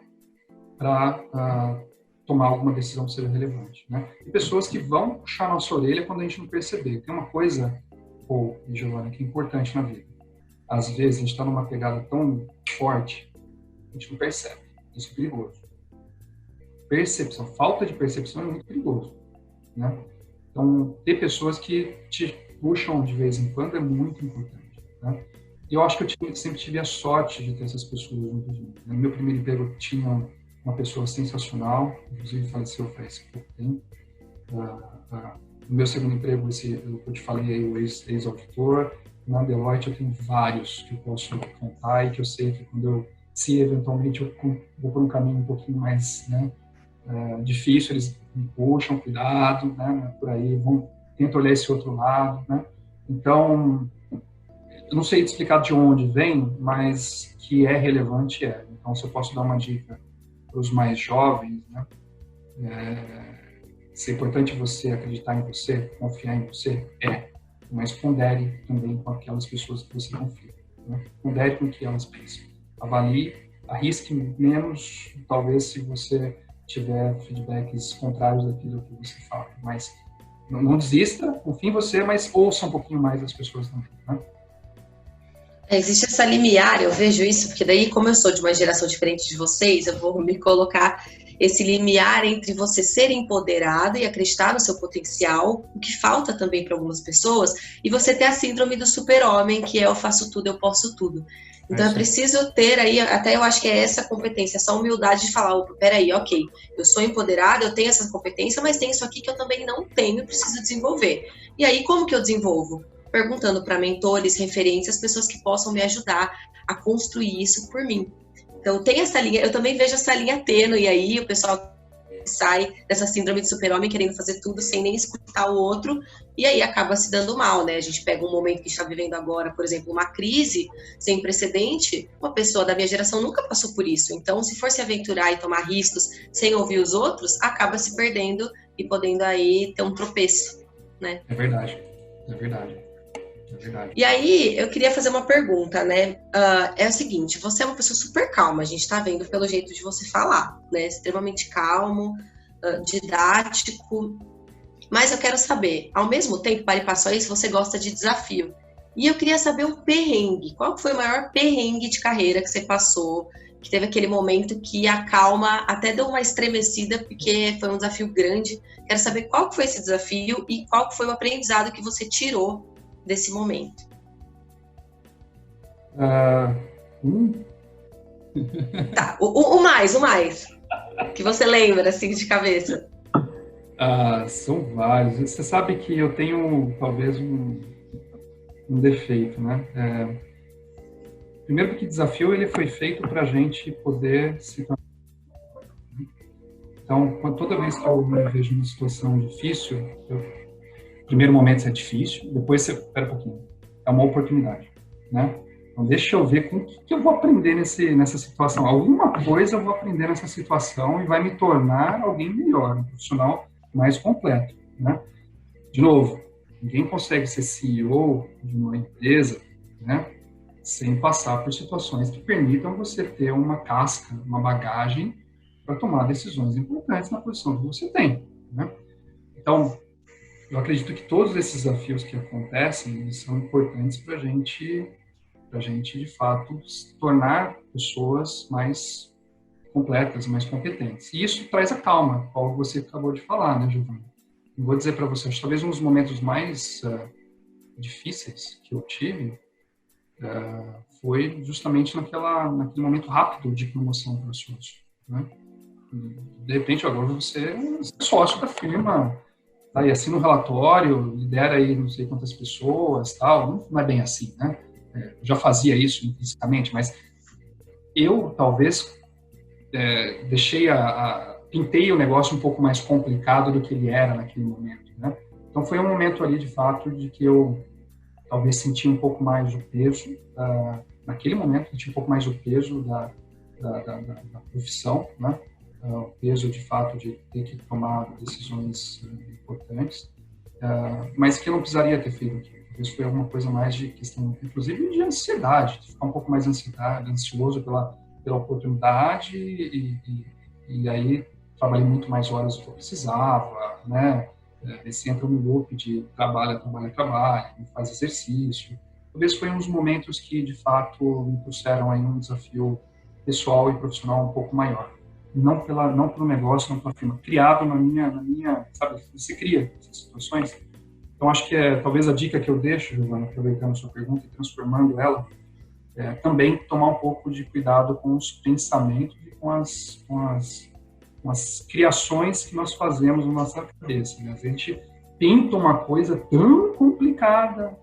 C: para tomar alguma decisão que seja relevante, né? E pessoas que vão puxar nossa orelha quando a gente não perceber. Tem uma coisa, Paul e Giovana, que é importante na vida. Às vezes a gente está numa pegada tão forte, a gente não percebe. Isso é perigoso. Falta de percepção é muito perigoso, né? Então, ter pessoas que te puxam de vez em quando é muito importante, né? E eu acho que eu sempre tive a sorte de ter essas pessoas junto de mim. No meu primeiro emprego tinha uma pessoa sensacional, inclusive faleceu faz pouco tempo. No meu segundo emprego, eu te falei aí, o ex-auditor. Na Deloitte eu tenho vários que eu posso contar e que eu sei que se eventualmente eu vou por um caminho um pouquinho mais, né, difícil, eles me puxam, cuidado, né, por aí, tento olhar esse outro lado, né. Então, eu não sei te explicar de onde vem, mas que é relevante é. Então, se eu posso dar uma dica para os mais jovens, né, se é importante você acreditar em você, confiar em você, mas pondere também com aquelas pessoas que você confia, né? Pondere com o que elas pensam. Avalie, arrisque menos, talvez, se você tiver feedbacks contrários daquilo que você fala. Mas não desista, confie em você, mas ouça um pouquinho mais as pessoas também, né?
B: Existe essa limiar, eu vejo isso, porque daí, como eu sou de uma geração diferente de vocês, eu vou me colocar esse limiar entre você ser empoderado e acreditar no seu potencial, o que falta também para algumas pessoas, e você ter a síndrome do super-homem, que é eu faço tudo, eu posso tudo. Então é preciso ter aí, até eu acho que é essa competência, essa humildade de falar, opa, peraí, ok, eu sou empoderada, eu tenho essa competência, mas tem isso aqui que eu também não tenho e preciso desenvolver. E aí, como que eu desenvolvo? Perguntando para mentores, referências, pessoas que possam me ajudar a construir isso por mim. Então tem essa linha, eu também vejo essa linha tênue, e aí o pessoal sai dessa síndrome de super-homem querendo fazer tudo sem nem escutar o outro, e aí acaba se dando mal, né? A gente pega um momento que está vivendo agora, por exemplo, uma crise sem precedente, uma pessoa da minha geração nunca passou por isso, então se for se aventurar e tomar riscos sem ouvir os outros, acaba se perdendo e podendo aí ter um tropeço, né?
C: É verdade, é verdade. É verdade.
B: E aí, eu queria fazer uma pergunta, né? É o seguinte, você é uma pessoa super calma, a gente tá vendo pelo jeito de você falar, né? Extremamente calmo, didático. Mas eu quero saber, ao mesmo tempo, para e passar isso, você gosta de desafio. E eu queria saber um perrengue. Qual foi o maior perrengue de carreira que você passou? Que teve aquele momento que a calma até deu uma estremecida, porque foi um desafio grande. Quero saber qual que foi esse desafio e qual que foi o aprendizado que você tirou desse momento. Tá, o mais, que você lembra, assim, de cabeça.
C: São vários. Você sabe que eu tenho, talvez, um defeito, né? Primeiro porque desafio, ele foi feito para a gente poder se... Então, toda vez que eu me vejo numa situação difícil, primeiro momento é difícil, depois você, espera um pouquinho, é uma oportunidade, né? Então deixa eu ver com o que eu vou aprender nessa situação. Alguma coisa eu vou aprender nessa situação e vai me tornar alguém melhor, um profissional mais completo, né? De novo, ninguém consegue ser CEO de uma empresa, né, sem passar por situações que permitam você ter uma casca, uma bagagem para tomar decisões importantes na posição que você tem, né? Então, eu acredito que todos esses desafios que acontecem, eles são importantes para a gente, de fato, se tornar pessoas mais completas, mais competentes. E isso traz a calma, como você acabou de falar, né, Giovana? Eu vou dizer para você, acho que talvez um dos momentos mais difíceis que eu tive foi justamente naquele momento rápido de promoção para sócio, né? De repente, agora você é sócio da firma, tá, e assina um relatório, lidera aí não sei quantas pessoas, tal. Não é bem assim, né? Eu já fazia isso intrinsecamente, mas eu talvez pintei o negócio um pouco mais complicado do que ele era naquele momento, né? Então foi um momento ali, de fato, de que eu talvez senti um pouco mais o peso, naquele momento, senti um pouco mais o peso da profissão, né? O peso, de fato, de ter que tomar decisões importantes, mas que eu não precisaria ter feito aquilo. Isso foi alguma coisa mais de questão, inclusive, de ansiedade, de ficar um pouco mais ansioso pela oportunidade e aí trabalhei muito mais horas do que eu precisava, né? Esse entra no loop de trabalho, faz exercício. Talvez foi um dos momentos que, de fato, me trouxeram aí um desafio pessoal e profissional um pouco maior. Não pelo negócio, não pela firma. Criado na minha, sabe, você cria essas situações. Então, acho que talvez a dica que eu deixo, Giovana, aproveitando a sua pergunta e transformando ela, também tomar um pouco de cuidado com os pensamentos e com as criações que nós fazemos na nossa cabeça, né? A gente pinta uma coisa tão complicada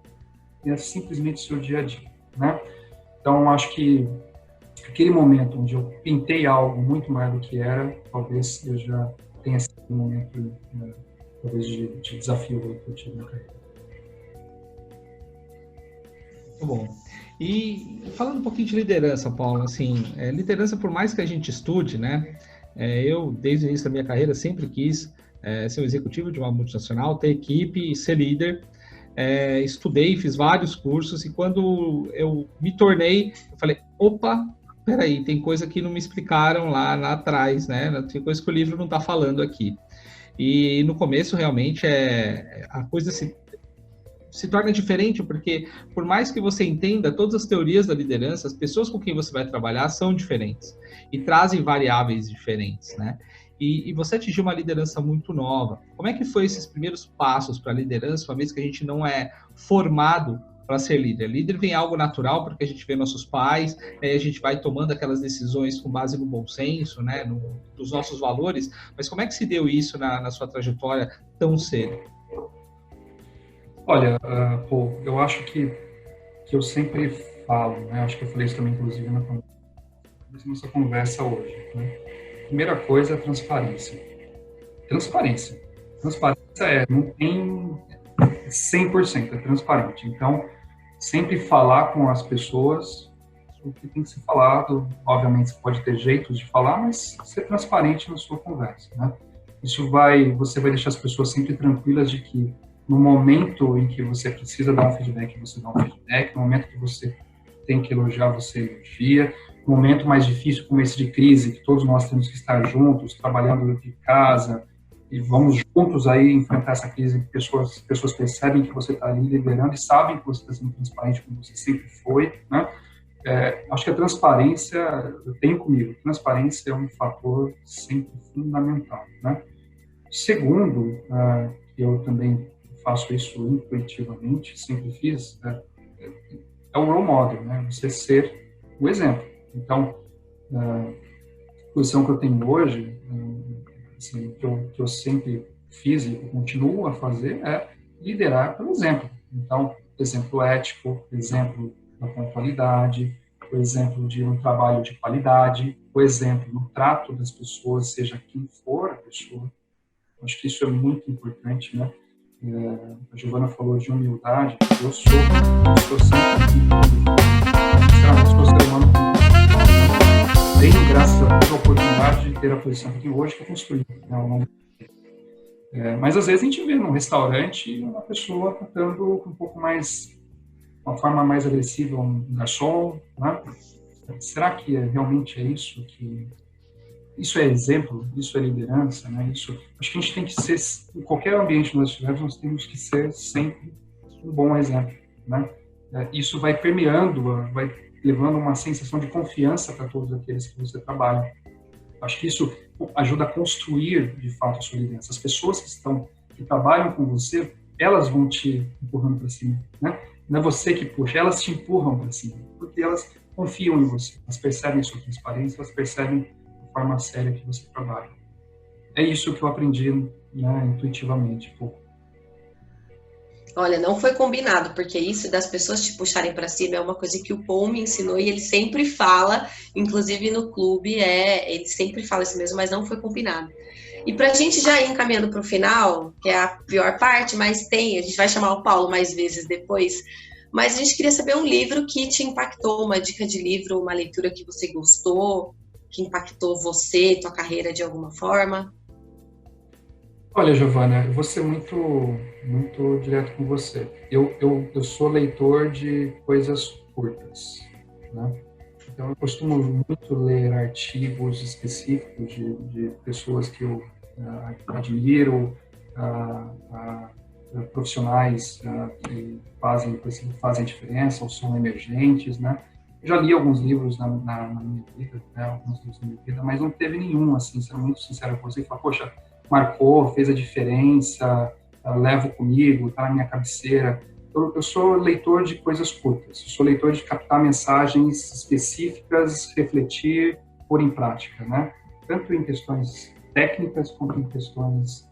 C: e é simplesmente o seu dia a dia, né? Então, acho que aquele momento onde eu pintei algo muito mais do que era, talvez eu já tenha sido um momento, talvez, de desafio que eu tive na carreira.
A: Muito bom. E falando um pouquinho de liderança, Paulo, assim, liderança, por mais que a gente estude, né? Eu, desde o início da minha carreira, sempre quis ser um executivo de uma multinacional, ter equipe e ser líder. Estudei, fiz vários cursos e quando eu me tornei, eu falei, opa, peraí, tem coisa que não me explicaram lá atrás, né? Tem coisa que o livro não está falando aqui. E no começo, realmente, a coisa se torna diferente, porque por mais que você entenda todas as teorias da liderança, as pessoas com quem você vai trabalhar são diferentes e trazem variáveis diferentes, né? E você atingiu uma liderança muito nova. Como é que foi esses primeiros passos para a liderança, uma vez que a gente não é formado para ser líder? Líder vem algo natural, porque a gente vê nossos pais, a gente vai tomando aquelas decisões com base no bom senso, né, dos nossos valores, mas como é que se deu isso na sua trajetória tão cedo?
C: Olha, Paul, eu acho que eu sempre falo, né? Acho que eu falei isso também, inclusive, na nossa conversa hoje. Né? Primeira coisa é transparência. Transparência. Transparência não tem 100%, é transparente. Então, sempre falar com as pessoas o que tem que ser falado. Obviamente, você pode ter jeitos de falar, mas ser transparente na sua conversa, né? Você vai deixar as pessoas sempre tranquilas de que no momento em que você precisa dar um feedback, você dá um feedback. No momento que você tem que elogiar, você elogia. No momento mais difícil, como esse de crise, que todos nós temos que estar juntos, trabalhando de casa, e vamos juntos aí enfrentar essa crise, que pessoas percebem que você está ali liderando e sabem que você está sendo transparente, como você sempre foi, né? Acho que a transparência, eu tenho comigo, transparência é um fator sempre fundamental, né? Segundo, eu também faço isso intuitivamente, sempre fiz, é o role model, né? Você ser o exemplo. Então, a posição que eu tenho hoje, assim, que eu sempre fiz e continuo a fazer, é liderar pelo exemplo. Então, exemplo ético, exemplo da pontualidade, o exemplo de um trabalho de qualidade, o exemplo no trato das pessoas, seja quem for a pessoa. Acho que isso é muito importante, né? A Giovana falou de humildade. Eu sou sempre sinceramente, sou ser humano. Tenho, graças a Deus, a oportunidade de ter a posição que tenho hoje, que eu construí. Mas às vezes a gente vê num restaurante uma pessoa tratando um pouco mais, uma forma mais agressiva um garçom, né? Será que realmente é isso que... Isso é exemplo, isso é liderança, né? Acho que a gente tem que ser, em qualquer ambiente que nós estivermos, nós temos que ser sempre um bom exemplo, né? Isso vai permeando, vai levando uma sensação de confiança para todos aqueles que você trabalha. Acho que isso ajuda a construir, de fato, a sua liderança. As pessoas que trabalham com você, elas vão te empurrando para cima, né? Não é você que puxa, elas te empurram para cima, porque elas confiam em você, elas percebem a sua transparência, elas percebem forma séria que você trabalha. É isso que eu aprendi, né, intuitivamente.
B: Olha, não foi combinado, porque isso das pessoas te puxarem para cima é uma coisa que o Paul me ensinou e ele sempre fala, inclusive no clube, ele sempre fala isso mesmo, mas não foi combinado. E para a gente já ir encaminhando para o final, que é a pior parte, mas a gente vai chamar o Paulo mais vezes depois, mas a gente queria saber um livro que te impactou, uma dica de livro, uma leitura que você gostou, que impactou você, tua carreira de alguma forma?
C: Olha, Giovana, eu vou ser muito, muito direto com você. Eu sou leitor de coisas curtas, né? Então, eu costumo muito ler artigos específicos de pessoas que eu admiro, profissionais que fazem diferença ou são emergentes, né? Já li alguns livros na minha vida, né, alguns livros na minha vida, mas não teve nenhum, assim, sendo muito sincero com você, que fala, poxa, marcou, fez a diferença, levo comigo, tá na minha cabeceira. Eu sou leitor de coisas curtas, eu sou leitor de captar mensagens específicas, refletir, pôr em prática, né? Tanto em questões técnicas, quanto em questões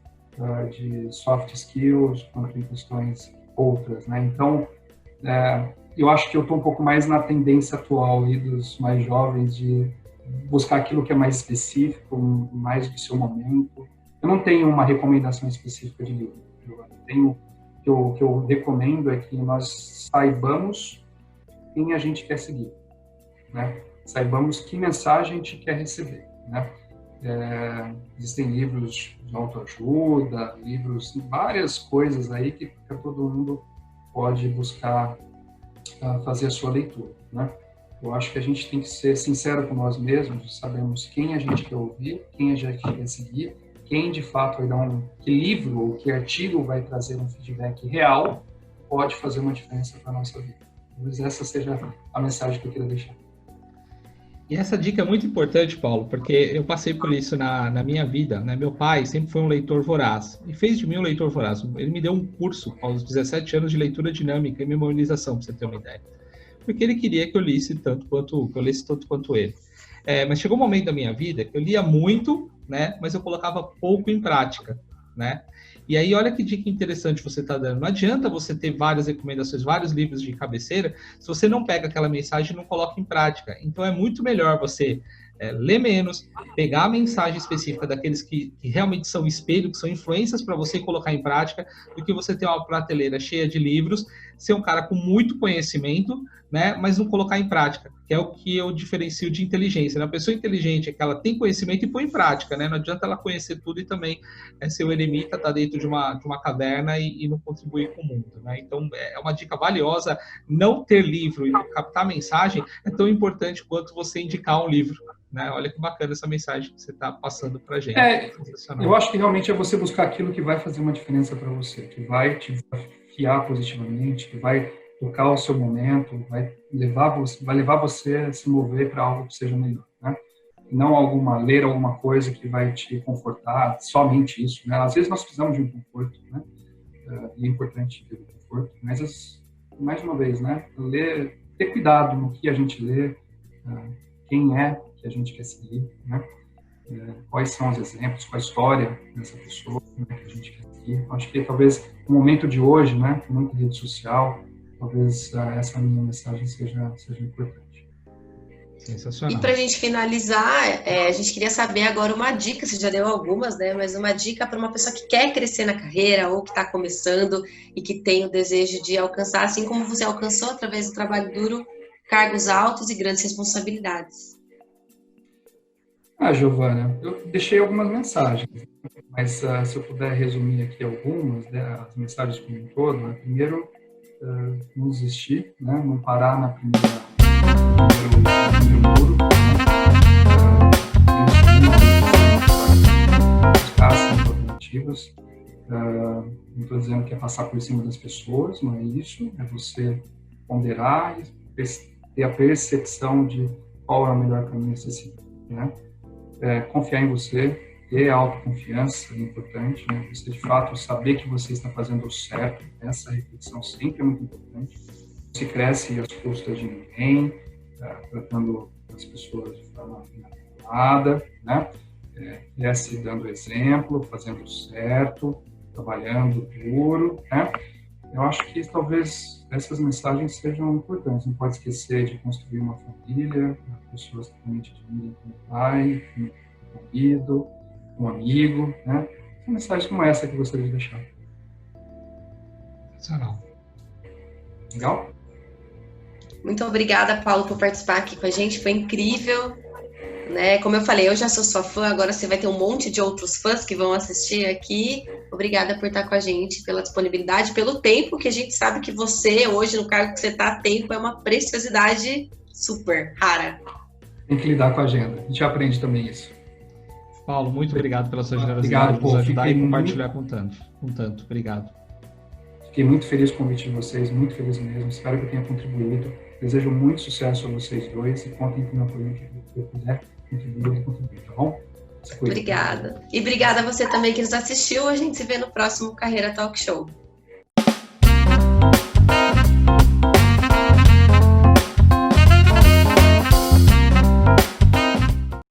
C: de soft skills, quanto em questões outras, né? Então, eu acho que eu estou um pouco mais na tendência atual aí dos mais jovens de buscar aquilo que é mais específico, mais do seu momento. Eu não tenho uma recomendação específica de livro. O que eu recomendo é que nós saibamos quem a gente quer seguir, né? Saibamos que mensagem a gente quer receber, né? Existem livros de autoajuda, várias coisas aí que todo mundo pode buscar fazer a sua leitura, né? Eu acho que a gente tem que ser sincero com nós mesmos, sabemos quem a gente quer ouvir, quem a gente quer seguir, quem de fato vai dar que livro ou que artigo vai trazer um feedback real, pode fazer uma diferença para a nossa vida. Talvez essa seja a mensagem que eu queria deixar.
A: E essa dica é muito importante, Paulo, porque eu passei por isso na minha vida, né? Meu pai sempre foi um leitor voraz e fez de mim um leitor voraz. Ele me deu um curso aos 17 anos de leitura dinâmica e memorização, para você ter uma ideia. Porque ele queria que eu lesse tanto quanto ele. Mas chegou um momento da minha vida que eu lia muito, né? Mas eu colocava pouco em prática, né? E aí, olha que dica interessante você está dando. Não adianta você ter várias recomendações, vários livros de cabeceira, se você não pega aquela mensagem e não coloca em prática. Então, é muito melhor você ler menos, pegar a mensagem específica daqueles que realmente são espelho, que são influências para você colocar em prática, do que você ter uma prateleira cheia de livros, ser um cara com muito conhecimento, né, mas não colocar em prática, que é o que eu diferencio de inteligência. Né? A pessoa inteligente é que ela tem conhecimento e põe em prática, né? Não adianta ela conhecer tudo e também ser um eremita, estar dentro de uma caverna e não contribuir com o mundo. Né? Então, é uma dica valiosa. Não ter livro e captar mensagem é tão importante quanto você indicar um livro. Né? Olha que bacana essa mensagem que você está passando para a gente.
C: Eu acho que realmente é você buscar aquilo que vai fazer uma diferença para você, que vai te desafiar positivamente, que vai tocar o seu momento, vai levar você a se mover para algo que seja melhor, né? Não ler alguma coisa que vai te confortar, somente isso, né? Às vezes nós precisamos de um conforto, né? E é importante ter um conforto, mas mais uma vez, né? Ter cuidado no que a gente lê, quem é que a gente quer seguir, né? Quais são os exemplos, qual a história dessa pessoa, né, que a gente quer seguir. Acho que talvez no momento de hoje, né, com muita rede social, talvez essa minha mensagem seja importante.
A: Sensacional.
B: E para a gente finalizar, a gente queria saber agora uma dica, você já deu algumas, né? Mas uma dica para uma pessoa que quer crescer na carreira ou que está começando e que tem o desejo de alcançar, assim como você alcançou através do trabalho duro, cargos altos e grandes responsabilidades.
C: Giovana, eu deixei algumas mensagens, mas se eu puder resumir aqui algumas, né, as mensagens como um todo, né? Primeiro, não desistir, né? Não parar no primeiro muro, buscar as alternativas. Não estou dizendo que é passar por cima das pessoas, não é isso, é você ponderar e ter a percepção de qual é o melhor caminho a ser seguido, né? Confiar em você, ter autoconfiança é importante, né? Você de fato saber que você está fazendo o certo, essa reflexão sempre é muito importante. Se cresce às custas de ninguém, tratando as pessoas de forma inadequada, né? Cresce dando exemplo, fazendo o certo, trabalhando duro, né? Eu acho que talvez essas mensagens sejam importantes. Não pode esquecer de construir uma família, pessoas que realmente admiram como pai, como marido, um amigo, né? São mensagens como essa que eu gostaria de deixar.
A: Sensacional.
C: Legal?
B: Muito obrigada, Paulo, por participar aqui com a gente. Foi incrível. Né? Como eu falei, eu já sou sua fã, agora você vai ter um monte de outros fãs que vão assistir aqui. Obrigada por estar com a gente, pela disponibilidade, pelo tempo, que a gente sabe que você, hoje, no cargo que você está, tempo é uma preciosidade super rara.
C: Tem que lidar com a agenda. A gente aprende também isso.
A: Paulo, muito obrigado pela sua generosidade, por nos ajudar e compartilhar com tanto. Obrigado.
C: Fiquei muito feliz com o convite de vocês, muito feliz mesmo. Espero que eu tenha contribuído. Desejo muito sucesso a vocês dois e contem com o meu apoio que eu puder contribuir, tá bom?
B: Obrigada. E obrigada a você também que nos assistiu. A gente se vê no próximo Carreira Talk Show.